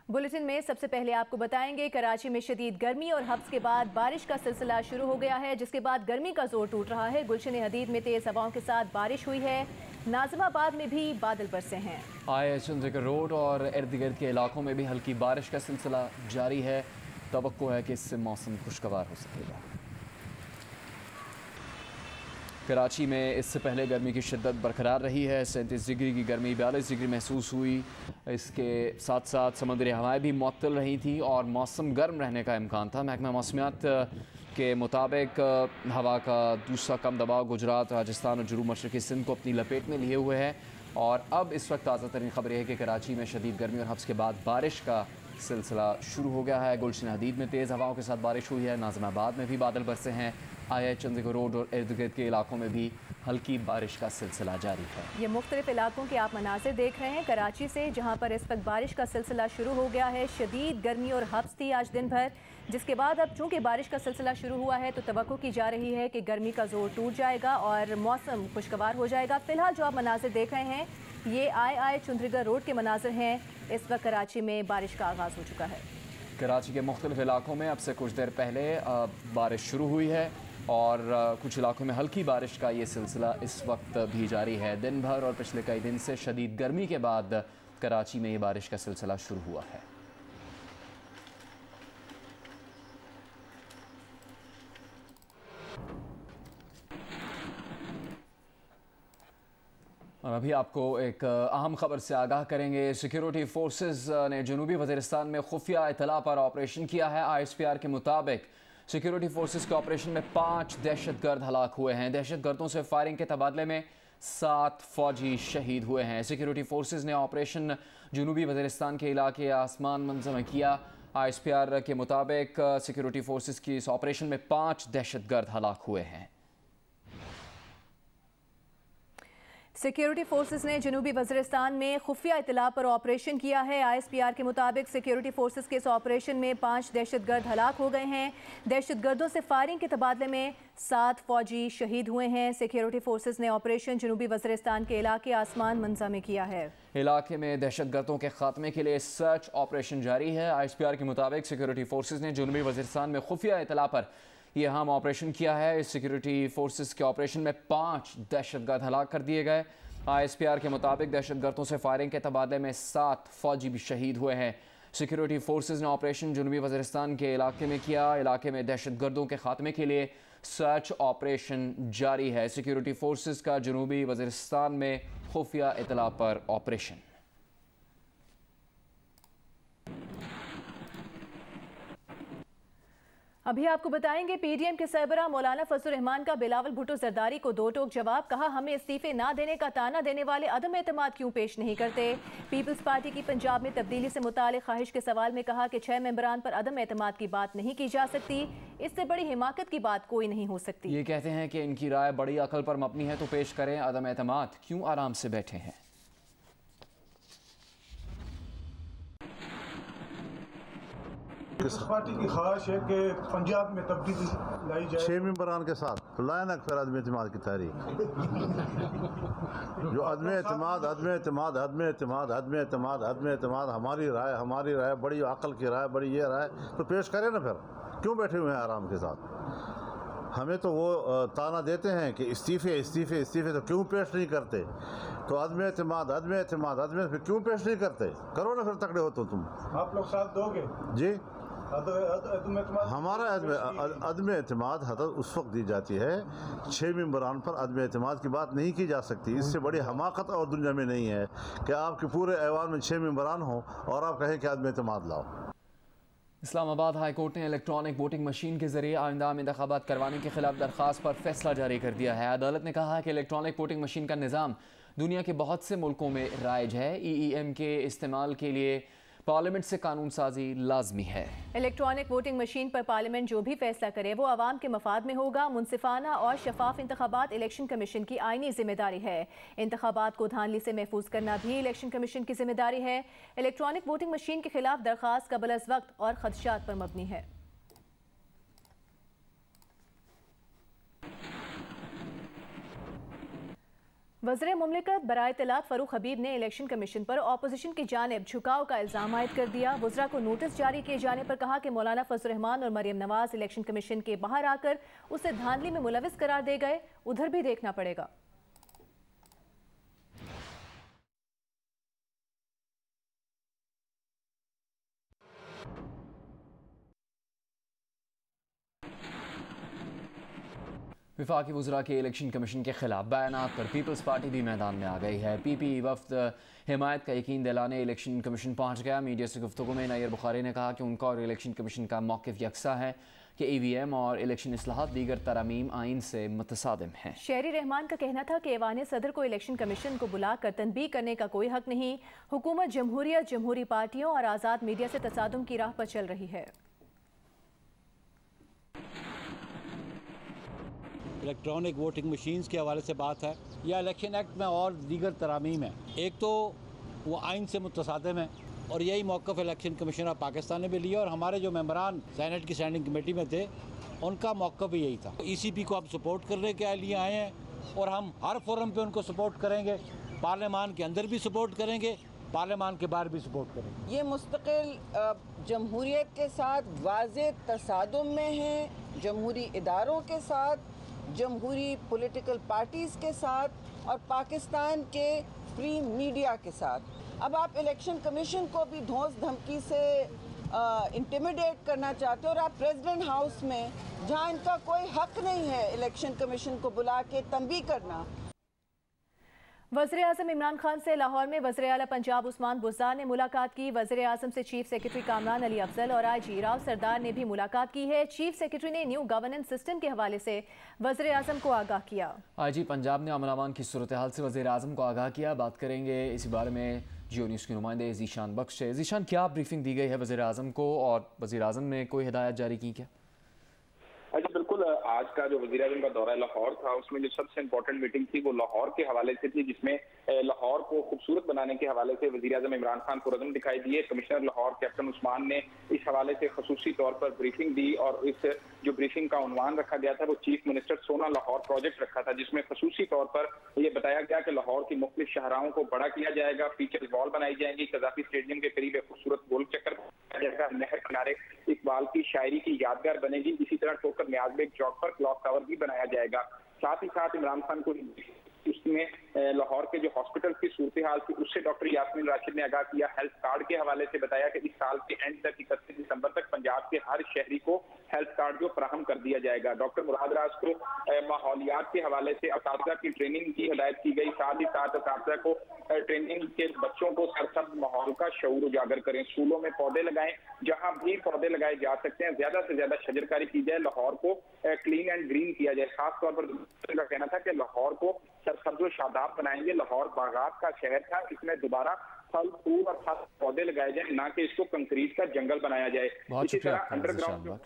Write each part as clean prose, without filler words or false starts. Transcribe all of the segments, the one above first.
Bulletin में सबसे पहले आपको बताएंगे कराची में शदीद गर्मी और हब्स के बाद बारिश का सिलसिला शुरू हो गया है, जिसके बाद गर्मी का जोर टूट रहा है। गुलशन हदीद में तेज हवाओं के साथ बारिश हुई है। नाजिमाबाद में भी बादल बरसे हैं। चंद्रिका रोड और इर्द गिर्द के इलाकों में भी हल्की बारिश का सिलसिला जारी है। तवक्को है कि इससे मौसम खुशगवार हो सकेगा। कराची में इससे पहले गर्मी की शिद्दत बरकरार रही है। 37 डिग्री की गर्मी 42 डिग्री महसूस हुई। इसके साथ साथ समुद्री हवाएं भी मुअत्तल रही थी और मौसम गर्म रहने का इम्कान था। महकमा मौसमियात के मुताबिक हवा का दूसरा कम दबाव गुजरात, राजस्थान और जुनूब मशरक़ी सिंध को अपनी लपेट में लिए हुए है। और अब इस वक्त ताज़ा तरीन खबर यह है कि कराची में शदीद गर्मी और हब्स के बाद बारिश का सिलसिला शुरू हो गया है। गुलशन हदीद में तेज़ हवाओं के साथ बारिश हुई है। नाजिमाबाद में भी बादल बरसे हैं। चंद्रिका रोड और इर्द गिर्द के इलाकों में भी हल्की बारिश का सिलसिला जारी है। ये मुख्तलिफ इलाकों के आप मनाज़िर देख रहे हैं कराची से, जहाँ पर इस वक्त बारिश का सिलसिला शुरू हो गया है। शदीद गर्मी और हब्स थी आज दिन भर, जिसके बाद अब चूँकि बारिश का सिलसिला शुरू हुआ है तो तवक्को की जा रही है कि गर्मी का जोर टूट जाएगा और मौसम खुशगवार हो जाएगा। फिलहाल जो आप मनाज़िर देख रहे हैं ये चंद्रिका रोड के मनाज़िर हैं। इस वक्त कराची में बारिश का आगाज़ हो चुका है। कराची के मुख्तलिफ इलाकों में अब से कुछ देर पहले बारिश शुरू हुई है और कुछ इलाकों में हल्की बारिश का ये सिलसिला इस वक्त भी जारी है। दिन भर और पिछले कई दिन से शदीद गर्मी के बाद कराची में ये बारिश का सिलसिला शुरू हुआ है। और अभी आपको एक अहम खबर से आगाह करेंगे। सिक्योरिटी फोर्सेस ने जनूबी वज़ीरिस्तान में खुफिया इतला पर ऑपरेशन किया है। ISPR के मुताबिक सिक्योरिटी फोर्सेस के ऑपरेशन में 5 दहशतगर्द हलाक हुए हैं। दहशतगर्दों से फायरिंग के तबादले में 7 फौजी शहीद हुए हैं। सिक्योरिटी फोर्सेस ने ऑपरेशन जनूबी वज़ीरिस्तान के इलाके आसमान मंजम किया। ISPR के मुताबिक सिक्योरिटी फोर्सेस की इस ऑपरेशन में 5 दहशतगर्द हलाक हुए हैं। सिक्योरिटी फोर्सेस ने जनूबी वज़ीरिस्तान में खुफिया इतला पर ऑपरेशन किया है। ISPR के मुताबिक सिक्योरिटी फोर्सेस के इस ऑपरेशन में 5 दहशतगर्द हलाक हो गए हैं। दहशतगर्दों से फायरिंग के तबादले में 7 फौजी शहीद हुए हैं। सिक्योरिटी फोर्सेस ने ऑपरेशन जनूबी वज़ीरिस्तान के इलाके आसमान मंजा में किया है। इलाके में दहशतगर्दों के खात्मे के लिए सर्च ऑपरेशन जारी है। ISPR के मुताबिक सिक्योरिटी फोर्सेस ने जनूबी वज़ीरिस्तान में खुफिया इतला पर यह अहम ऑपरेशन किया है। इस सिक्योरिटी फोर्सेस के ऑपरेशन में 5 दहशतगर्द हलाक कर दिए गए। ISPR के मुताबिक दहशतगर्दों से फायरिंग के तबादले में 7 फौजी भी शहीद हुए हैं। सिक्योरिटी फोर्सेस ने ऑपरेशन जनूबी वज़ीरिस्तान के इलाके में किया। इलाके में दहशतगर्दों के खात्मे के लिए सर्च ऑपरेशन जारी है। सिक्योरिटी फोर्सेस का जनूबी वज़ीरिस्तान में खुफिया इतला पर ऑपरेशन। अभी आपको बताएंगे PDM के सरबरा मौलाना फजलुर रहमान का बिलावल भुट्टो जरदारी को 2 टोक जवाब। कहा, हमें इस्तीफे ना देने का ताना देने वाले अदम एतमाद क्यों पेश नहीं करते। पीपल्स पार्टी की पंजाब में तब्दीली से मुतालिक ख्वाहिश के सवाल में कहा कि 6 मेंबरान पर अदम एतमाद की बात नहीं की जा सकती। इससे बड़ी हिमाकत की बात कोई नहीं हो सकती। ये कहते हैं कि इनकी राय बड़ी अकल पर मबनी है तो पेश करें। अदम एतमाद क्यों आराम से बैठे हैं। इस पार्टी की ख्वाहिश है कि पंजाब में तब्दीली लाई जाए। 6 मेंबरान के साथ लायन फिर अदम एतमाद की तारीख जो अदम एतमाद हमारी राय बड़ी अकल की राय, बड़ी ये राय तो पेश करें ना। फिर क्यों बैठे हुए हैं आराम के साथ। हमें तो वो ताना देते हैं कि इस्तीफे तो क्यों पेश नहीं करते। तो अदम एतमाद फिर क्यों पेश नहीं करते। करो ना फिर, तकड़े हो तो तुम। आप लोग साथ दोगे जी। हमारा अदम एतमाद हदद उस वक्त दी जाती है 6 मेंबरान पर अदम एतमाद की बात नहीं की जा सकती। इससे बड़ी हमाकत और दुनिया में नहीं है कि आपके पूरे ऐवान में 6 मेंबरान हो और आप कहें कि अदम एतमाद लाओ। इस्लामाबाद हाई कोर्ट ने इलेक्ट्रॉनिक वोटिंग मशीन के जरिए आइंदा इंतखाबात करवाने के खिलाफ दरख्वास्त पर फैसला जारी कर दिया है। अदालत ने कहा कि इलेक्ट्रॉनिक वोटिंग मशीन का निज़ाम दुनिया के बहुत से मुल्कों में राइज है। EEM के इस्तेमाल के लिए पार्लियामेंट से कानून साजी लाजमी है। इलेक्ट्रॉनिक वोटिंग मशीन पर पार्लियामेंट जो भी फैसला करे वो आवाम के मफाद में होगा। मुनसिफाना और शफाफ इंतखाबात इलेक्शन कमीशन की आईनी जिम्मेदारी है। इंतखाबात को धांधली से महफूज करना भी इलेक्शन कमीशन की जिम्मेदारी है। इलेक्ट्रॉनिक वोटिंग मशीन के खिलाफ दरख्वास्त कबल अज़ वक्त और खदशात पर मबनी है। वज़ीर मुमलिकत बराए इत्तलात फ़ारूक हबीब ने इलेक्शन कमीशन पर अपोजिशन की जानिब झुकाव का इल्ज़ाम आयद कर दिया। वज़रा को नोटिस जारी किए जाने पर कहा कि मौलाना फजल रहमान और मरियम नवाज इलेक्शन कमीशन के बाहर आकर उसे धांधली में मुलविस करार दे गए, उधर भी देखना पड़ेगा। वफाकी वज़रा के इलेक्शन कमीशन के खिलाफ बयानात पर पीपल्स पार्टी भी मैदान में आ गई है। पीपी वफ्द हिमायत का यकीन दिलाने इलेक्शन कमीशन पहुंच गया। मीडिया से गुफ्तगू में नैयर बुखारी ने कहा कि उनका और इलेक्शन कमीशन का मौक़िफ़ यकसा है कि EVM और इलेक्शन इस्लाहात दीगर तरमीम आइन से मुतसादिम हैं। शहरी रहमान का कहना था कि ऐवान सदर को इलेक्शन कमीशन को बुलाकर तनबीह करने का कोई हक नहीं। हुकूमत जमहूरियत, जमहूरी पार्टियों और आज़ाद मीडिया से तसादुम की राह पर चल रही है। इलेक्ट्रॉनिक वोटिंग मशीन्स के हवाले से बात है या इलेक्शन एक्ट में और दीगर तरामीम है, एक तो वो आइन से मुतसादिम है और यही मौक़िफ़ इलेक्शन कमीशन ऑफ पाकिस्तान ने भी लिया और हमारे जो मेंबरान सेनेट की स्टैंडिंग कमेटी में थे उनका मौक़िफ़ भी यही था। ECP को हम सपोर्ट करने के लिए आए हैं और हम हर फोरम पे उनको सपोर्ट करेंगे, पार्लियामान के अंदर भी सपोर्ट करेंगे, पार्लियामान के बाहर भी सपोर्ट करेंगे। ये मुस्तकिल जमहूरियत के साथ वाज़े तसादुम में हैं, जमहूरी इदारों के साथ, जमहूरी पॉलिटिकल पार्टीज़ के साथ और पाकिस्तान के फ्री मीडिया के साथ। अब आप इलेक्शन कमीशन को भी धौंस धमकी से इंटिमिडेट करना चाहते हो और आप प्रेसिडेंट हाउस में, जहां इनका कोई हक नहीं है इलेक्शन कमीशन को बुला के तंबीह करना। वज़ीर आज़म इमरान खान से लाहौर में वज़ीर आला पंजाब उस्मान बुज़दार ने मुलाकात की। वज़ीर आज़म से चीफ सेक्रेटरी कामरान अली अफजल और IG राव सरदार ने भी मुलाकात की है। चीफ सेक्रेटरी ने न्यू गवर्नेंस सिस्टम के हवाले से वज़ीर आज़म को आगाह किया। IG पंजाब ने अमन अमान की सूरत हाल से वज़ीर आज़म को आगाह किया। बात करेंगे इसी बारे में जियो न्यूज़ के नुमाइंदे ज़ीशान बख्श से। ज़ीशान, क्या ब्रीफिंग दी गई है वज़ीर आज़म को और वज़ीर आज़म ने कोई हिदायत जारी की क्या? अच्छा, बिल्कुल। आज का जो वज़ीर आज़म का दौरा लाहौर था उसमें जो सबसे इम्पोर्टेंट मीटिंग थी वो लाहौर के हवाले से थी, जिसमें लाहौर को खूबसूरत बनाने के हवाले से वज़ीर आज़म इमरान खान को रज़म दिखाई दिए। कमिश्नर लाहौर कैप्टन उस्मान ने इस हवाले से खसूसी तौर पर ब्रीफिंग दी और इस जो ब्रीफिंग का उन्वान रखा गया था वो चीफ मिनिस्टर सोना लाहौर प्रोजेक्ट रखा था, जिसमें खसूसी तौर पर ये बताया गया कि लाहौर की मुख्तलिफ शाहराहों को बड़ा किया जाएगा, फीचर वॉल बनाई जाएंगी, कज़ाफी स्टेडियम के करीब एक खूबसूरत गोल चक्कर बनाया जाएगा, नहर किनारे इकबाल की शायरी की यादगार बनेगी। इसी तरह ठोकर न्याज बेग चौक पर क्लॉक टावर भी बनाया जाएगा। साथ ही साथ इमरान खान को उसमें लाहौर के जो हॉस्पिटल की सूरत हाल थी उससे डॉक्टर यास्मीन राशिद ने आगाह किया। हेल्थ कार्ड के हवाले से बताया कि इस साल के एंड तक 31 दिसंबर तक पंजाब के हर शहरी को हेल्थ कार्ड जो फराहम कर दिया जाएगा। डॉक्टर मुराद राज को माहौलियात के हवाले से असातिज़ा की ट्रेनिंग की हिदायत की गई। साथ ही साथ असातिज़ा को ट्रेनिंग के बच्चों को सरसब्ज माहौल का शऊर उजागर करें, स्कूलों में पौधे लगाएं, जहां भी पौधे लगाए जा सकते हैं ज्यादा से ज्यादा शजरकारी की जाए, लाहौर को क्लीन एंड ग्रीन किया जाए। खास तौर पर का कहना था कि लाहौर को सरसब्ज शादाब बनाएंगे। लाहौर बागात का शहर था, इसमें दोबारा फल फूल और खास पौधे लगाए जाए, ना कि इसको कंक्रीट का जंगल बनाया जाए। इसी तरह अंडरग्राउंड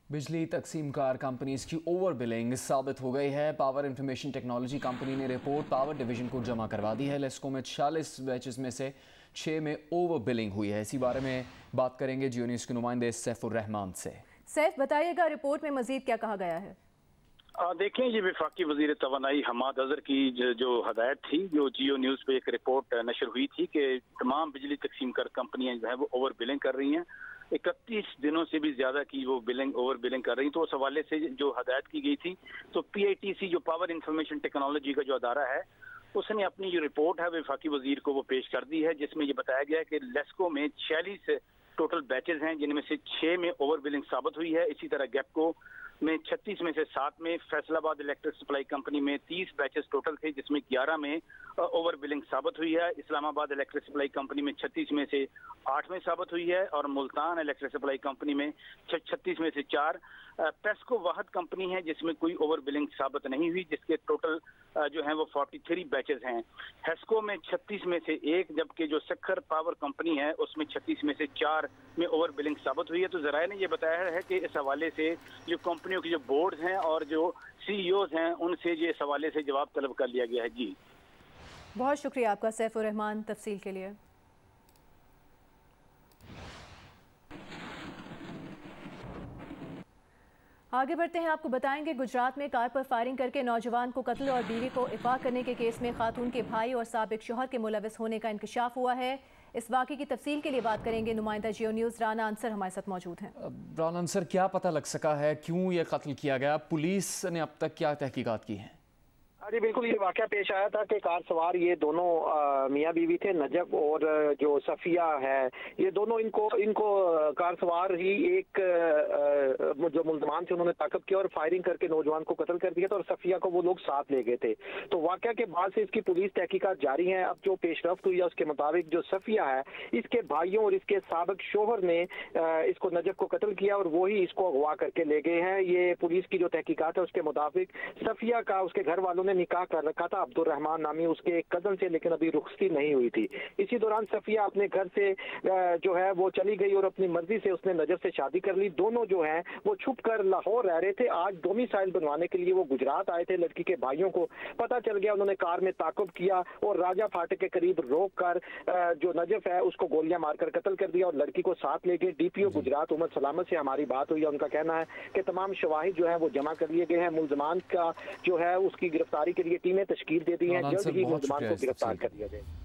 बिजली तकसीमकार कंपनीज की ओवर बिलिंग साबित हो गई है। पावर इंफॉर्मेशन टेक्नोलॉजी कंपनी ने रिपोर्ट पावर डिवीजन को जमा करवा दी है। लेस्को में 46 बैचेस में से 6 में ओवर बिलिंग हुई है। इसी बारे में बात करेंगे जियो न्यूज़ के नुमाइंदे सैफुर रहमान से। सैफ, बताइएगा रिपोर्ट में मजीद क्या कहा गया है? देखें, ये वफाकी वजीर तवानाई हमाद अजहर की जो हदायत थी, जो जियो न्यूज़ पे एक रिपोर्ट नशर हुई थी कि तमाम बिजली तकसीम कर कंपनियां जो है वो ओवर बिलिंग कर रही हैं। 31 दिनों से भी ज्यादा की वो बिलिंग ओवर बिलिंग कर रही, तो उस हवाले से जो हदायत की गई थी, तो PITC जो पावर इंफॉर्मेशन टेक्नोलॉजी का जो अदारा है उसने अपनी जो रिपोर्ट है वफाकी वजीर को वो पेश कर दी है, जिसमें ये बताया गया है कि लेस्को में 46 टोटल बैचेज हैं, जिनमें से 6 में ओवर बिलिंग साबित हुई है। इसी तरह गैपको में 36 में से 7 में, फैसलाबाद इलेक्ट्रिक सप्लाई कंपनी में 30 बैचेस टोटल थे, जिसमें 11 में ओवर बिलिंग साबित हुई है। इस्लामाबाद इलेक्ट्रिक सप्लाई कंपनी में 36 में से 8 में साबित हुई है और मुल्तान इलेक्ट्रिक सप्लाई कंपनी में 36 में से 4। पेस्को वाहद कंपनी है जिसमें कोई ओवर बिलिंग साबित नहीं हुई, जिसके टोटल जो है वो 43 बैचेस हैं। हेस्को में 36 में से 1, जबकि जो सखर पावर कंपनी है उसमें 36 में से 4 में ओवर बिलिंग साबित हुई है। तो जराये ने यह बताया है कि इस हवाले से जो कंपनियों की जो बोर्ड हैं और जो CEOs हैं उनसे ये इस हवाले से जवाब तलब कर लिया गया है। जी, बहुत शुक्रिया आपका सैफुर रहमान तफसील के लिए। आगे बढ़ते हैं, आपको बताएंगे गुजरात में कार पर फायरिंग करके नौजवान को कत्ल और बीवी को इफा करने के केस में खातून के भाई और साबिक शौहर के मुलविस होने का इंकशाफ हुआ है। इस वाक़े की तफसील के लिए बात करेंगे। नुमाइंदा जियो न्यूज़ राना अंसर हमारे साथ मौजूद हैं। राना अंसर, क्या पता लग सका है, क्यों ये कत्ल किया गया, पुलिस ने अब तक क्या तहकीकात की हैं? जी बिल्कुल, ये वाकया पेश आया था कि कार सवार ये दोनों मियाँ बीवी थे, नजब और जो सफिया है, ये दोनों इनको कार सवार ही एक जो मुल्जमान थे उन्होंने ताकब किया और फायरिंग करके नौजवान को कत्ल कर दिया था और सफिया को वो लोग साथ ले गए थे। तो वाकया के बाद से इसकी पुलिस तहकीकात जारी है। अब जो पेशरफ्त हुई है उसके मुताबिक जो सफिया है, इसके भाइयों और इसके साबिक शोहर ने इसको नजब को कत्ल किया और वो ही इसको अगवा करके ले गए हैं। ये पुलिस की जो तहकीकात है उसके मुताबिक सफिया का उसके घर वालों ने निकाह कर रखा था अब्दुल रहमान नामी उसके एक कजन से, लेकिन अभी रुखसती नहीं हुई थी। इसी दौरान सफिया अपने घर से जो है वो चली गई और अपनी मर्जी से उसने नजब से शादी कर ली। दोनों जो है वो छुप कर लाहौर रह रहे थे। आज डोमिसाइल बनवाने के लिए वो गुजरात आए थे। लड़की के भाइयों को पता चल गया, उन्होंने कार में ताकुब किया और राजा फाटक के करीब रोक कर जो नजफ है उसको गोलियां मारकर कत्ल कर दिया और लड़की को साथ ले गए। डीपीओ गुजरात उमर सलामत से हमारी बात हुई है, उनका कहना है कि तमाम शवाहिद जो है वो जमा कर लिए गए हैं। मुल्जमान का जो है उसकी गिरफ्तारी के लिए टीमें तश्कील दे दी हैं। जल्द ही मुल्जमान को गिरफ्तार कर दिया जाएगा।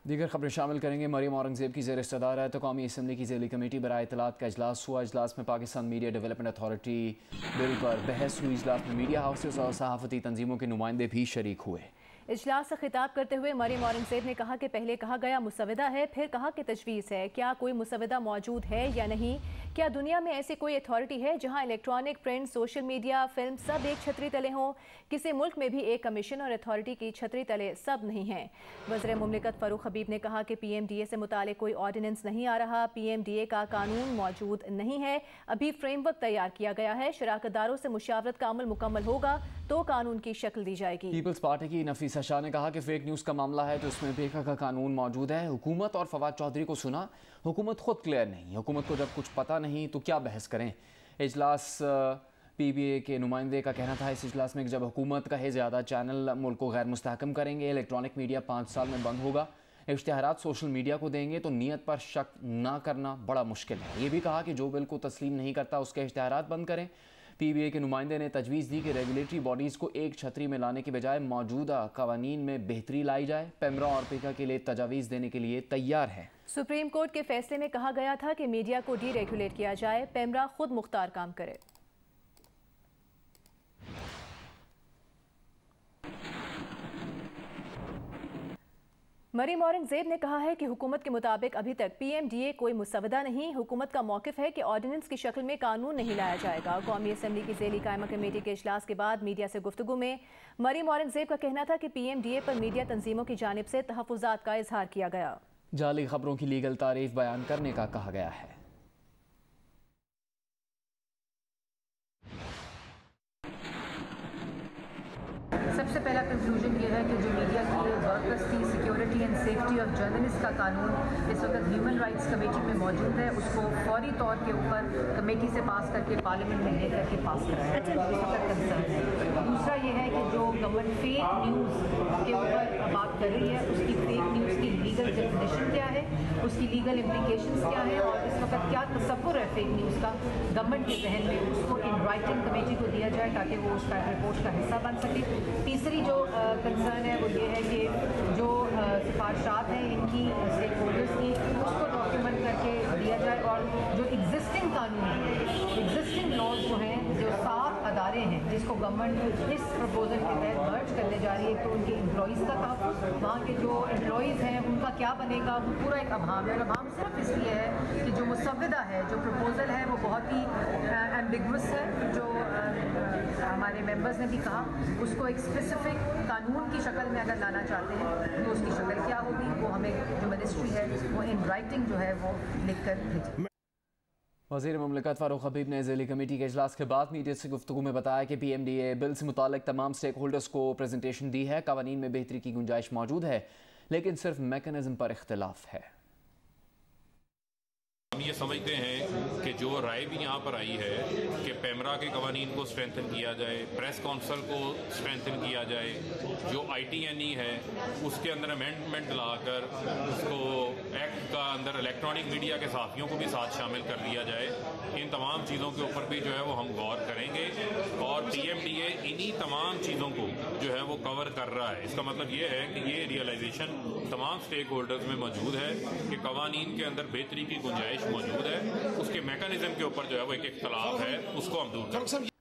दीगर खबरें शामिल करेंगे। मरियम औरंगजेब की ज़ेर सदारत कौमी असम्बली की ज़ेली कमेटी बराए इत्तलात का इजलास हुआ। इजलास में Pakistan media development authority bill पर बहस हुई। इजलास में मीडिया हाउसेस और सहाफ़ती तंजीमों के नुमाइंदे भी शरीक हुए। इजलास से खिताब करते हुए मरियम औरंगजेब ने कहा कि पहले कहा गया मुसवदा है, फिर कहा कि तजवीज़ है। क्या कोई मुसवदा मौजूद है या नहीं? क्या दुनिया में ऐसी कोई अथॉरिटी है जहां electronic, print, social media, film सब एक छतरी तले हों? किसी मुल्क में भी एक कमीशन और अथॉरिटी की छतरी तले सब नहीं हैं। वज़ीर मुमलिकत फ़ारूक हबीब ने कहा कि PMDA से मुतालिक कोई ऑर्डिनेंस नहीं आ रहा। PMDA का कानून मौजूद नहीं है, अभी फ्रेमवर्क तैयार किया गया है। शराकतदारों से मुशावरत का अमल मुकम्मल होगा तो कानून की शक्ल दी जाएगी। पीपल्स पार्टी की नफीसा शाह ने कहा कि फेक न्यूज़ का मामला है तो इसमें बेका का कानून मौजूद है। हुकूमत और फवाद चौधरी को सुना, हुकूमत खुद क्लियर नहीं। हुकूमत को जब कुछ पता नहीं तो क्या बहस करें। इजलास PBA के नुमाइंदे का कहना था इस इजलास में कि जब हुकूमत कहे ज़्यादा चैनल मुल्क को गैर मुस्तहकम करेंगे, इलेक्ट्रॉनिक मीडिया 5 साल में बंद होगा, इश्तिहारात सोशल मीडिया को देंगे तो नीयत पर शक ना करना बड़ा मुश्किल है। ये भी कहा कि जो बिल को तस्लीम नहीं करता उसके इश्तिहारात बंद करें। PBA के नुमाइंदे ने तजवीज़ दी कि रेगुलेटरी बॉडीज़ को एक छतरी में लाने के बजाय मौजूदा कवानीन में बेहतरी लाई जाए। पेमरा और पेका के लिए तजावीज़ देने के लिए तैयार है। सुप्रीम कोर्ट के फैसले में कहा गया था कि मीडिया को डीरेगुलेट किया जाए, पेमरा खुद मुख्तार काम करे। मरियम औरंगजेब ने कहा है कि हुकूमत के मुताबिक अभी तक PMDA कोई मुसवदा नहीं। हुकूमत का मौक़िफ़ है कि ऑर्डिनेंस की शक्ल में कानून नहीं लाया जाएगा। कौमी असम्बली की ज़ेली कायमा कमेटी के इजलास के बाद मीडिया से गुफ्तगू में मरियम औरंगजेब का कहना था कि PMDA पर मीडिया तंजीमों की जानिब से तहफ़्फ़ुज़ात का इजहार किया गया। जाली खबरों की लीगल तारीफ बयान करने का कहा गया है। सबसे पहला कंक्लूजन ये है कि जो मीडिया की वर्कर्स की security and safety of journalist का कानून इस वक्त ह्यूमन राइट्स कमेटी में मौजूद है, उसको फौरी तौर के ऊपर कमेटी से पास करके पार्लियामेंट में ले करके पास कराया इस वक्त कंसर्न है। दूसरा ये है कि जो गवर्नमेंट फेक न्यूज़ के ऊपर बात कर रही है उसकी फेक न्यूज़ की लीगल डेफिनेशन क्या है, उसकी लीगल इम्प्लीकेशंस क्या है और इस वक्त क्या तसव्वुर है फेक न्यूज़ का गवर्नमेंट के जहन में, उसको इन राइटिंग कमेटी को दिया जाए ताकि वो उसका रिपोर्ट का हिस्सा बन सके। तीसरी जो कंसर्न है वो ये है कि जो सिफारिशात हैं इनकी स्टेक होल्डर्स की उसको डॉक्यूमेंट करके दिया जाए और जो एग्जिस्टिंग कानून है, एग्जिस्टिंग लॉज जो हैं, जो 7 अदारे हैं जिसको गवर्नमेंट इस प्रपोजल के तहत मर्ज करने जा रही है, तो उनके एम्प्लॉइज़ का तहफ़्फ़ुज़, वहाँ के जो एम्प्लॉइज़ हैं उनका क्या बनेगा, वो पूरा एक अभाव है। और अभाव सिर्फ इसलिए है कि जो मुसव्वदा है, जो प्रपोजल है वो बहुत ही एम्बिगुअस है। जो हमारे मेंबर्स ने भी कहा उसको एक स्पेसिफिक कानून की शक्ल में अगर लाना चाहते हैं तो उसकी शक्ल क्या होगी, वो हमें जो मिनिस्ट्री है वो इन राइटिंग जो है वो लिख कर भेजें। वज़ीर मुमलिकत फ़ारूक हबीब ने ज़ेली कमेटी के इजलास के बाद मीडिया से गुफ्तगू में बताया कि PMDA बिल से मुतालिक तमाम स्टेक होल्डर्स को प्रेजेंटेशन दी है। कवानीन में बेहतरी की गुंजाइश मौजूद है लेकिन सिर्फ मैकेनिज्म पर इख्तिलाफ है। हम ये समझते हैं कि जो राय भी यहाँ पर आई है कि पैमरा के कवानीन को स्ट्रेंथन किया जाए, प्रेस काउंसिल को स्ट्रेंथन किया जाए, जो ITNE है उसके अंदर अमेंडमेंट लाकर उसको एक्ट का अंदर इलेक्ट्रॉनिक मीडिया के साथियों को भी साथ शामिल कर लिया जाए। इन तमाम चीज़ों के ऊपर भी जो है वो हम गौर करेंगे और TMDA इन्हीं तमाम चीज़ों को जो है वो कवर कर रहा है। इसका मतलब ये है कि ये रियलाइजेशन तमाम स्टेक होल्डर्स में मौजूद है कि कवानीन के अंदर बेहतरी की गुंजाइश मौजूद है, उसके मैकेनिज्म के ऊपर जो है वो एक इख्तलाफ है, उसको हम दूर करें।